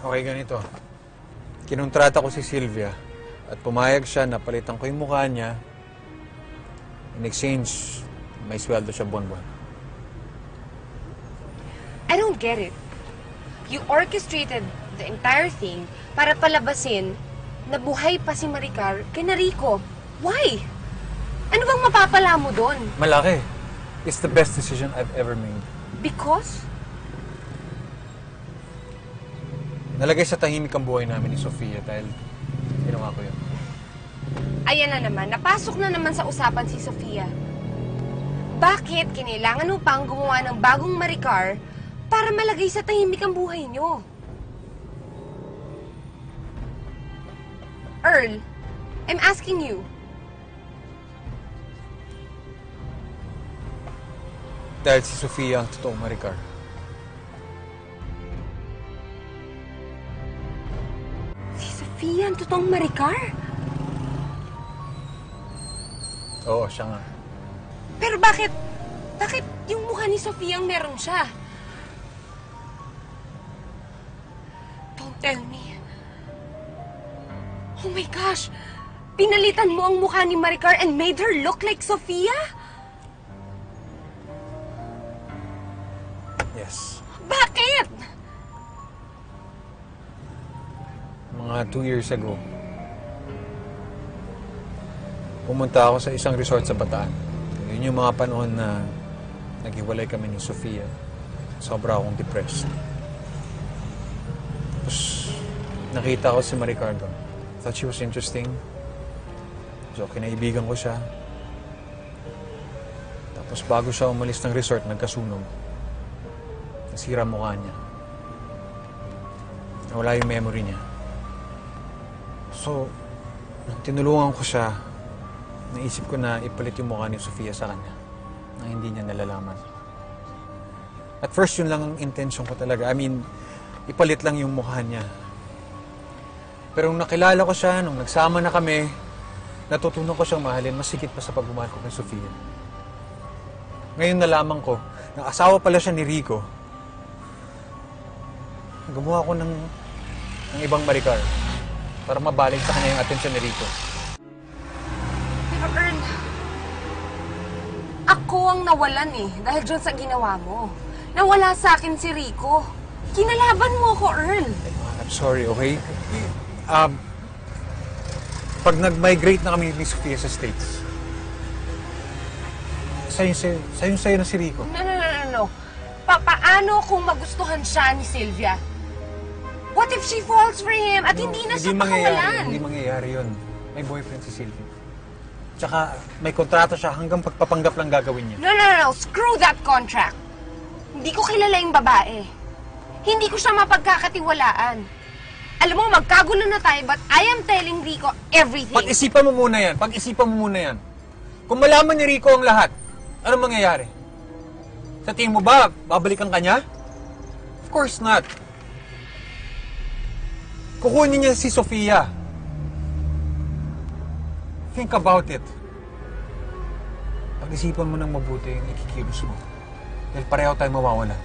Okay, ganito. Kinontrata ko si Sylvia at pumayag siya na palitan ko yung mukha niya. In exchange, may sweldo siya buwan-buwan. I don't get it. You orchestrated the entire thing para palabasin na buhay pa si Maricar kay Rico. Why? Ano bang mapapala mo doon? Malaki. It's the best decision I've ever made. Because? Nalagay sa tahimik ang buhay namin ni Sofia dahil ginawa ko yun. Ayan na naman, napasok na naman sa usapan si Sofia. Bakit kinailangan mo pang gumawa ng bagong Maricar para malagay sa tahimik ang buhay niyo? Earl, I'm asking you. Dahil si Sofia ang totoong Maricar. Si Sofia ang totoong Maricar? Oo, siya nga. Pero bakit yung mukha ni Sofia ang meron siya? Don't tell me. Oh my gosh! Pinalitan mo ang mukha ni Maricar and made her look like Sofia? Yes. Bakit? Mga 2 years ago, pumunta ako sa isang resort sa Bataan. Yun yung mga panahon na naghiwalay kami ni Sofia. Sobra akong depressed. Tapos, nakita ko si Maricar doon. Thought she was interesting. So, kinaibigan ko siya. Tapos, bago siya umalis ng resort, nagkasunog. Nasira mukha niya. Nawala yung memory niya. So, nung tinulungan ko siya, naisip ko na ipalit yung mukha ni Sofia sa kanya na hindi niya nalalaman. At first, yun lang ang intention ko talaga. I mean, ipalit lang yung mukha niya. Pero nung nakilala ko siya, nung nagsama na kami, natutunan ko siyang mahalin mas higit pa sa pagmamahal ko kay Sofia. Ngayon nalaman ko na asawa pala siya ni Rico. Gumawa ko ng ibang Maricar para mabalik sa kanya yung atensyon ni Rico. Pero Earl, ako ang nawalan dahil dyan sa ginawa mo. Nawala sa akin si Rico. Kinalaban mo ako, Earl. I'm sorry, okay? Pag nag-migrate na kami ni Sofia sa States, sa'yo na si Rico. No. Paano kung magustuhan siya ni Sylvia? What if she falls for him at hindi na siya pakawalan? Hindi mangyayari yun. May boyfriend si Sylvia. Tsaka may kontrata siya hanggang pagpapanggap lang gagawin niya. No. Screw that contract. Hindi ko kilala yung babae. Hindi ko siya mapagkakatiwalaan. Alam mo, magkagulo na tayo, but I am telling Rico everything. Pag-isipan mo muna yan. Kung malaman ni Rico ang lahat, anong mangyayari? Sa tingin mo ba, babalikan ka niya? Of course not. Kukunin niya si Sofia. Think about it. Pag-isipan mo ng mabuti yung ikikilos mo. Dahil pareho tayo mawawala.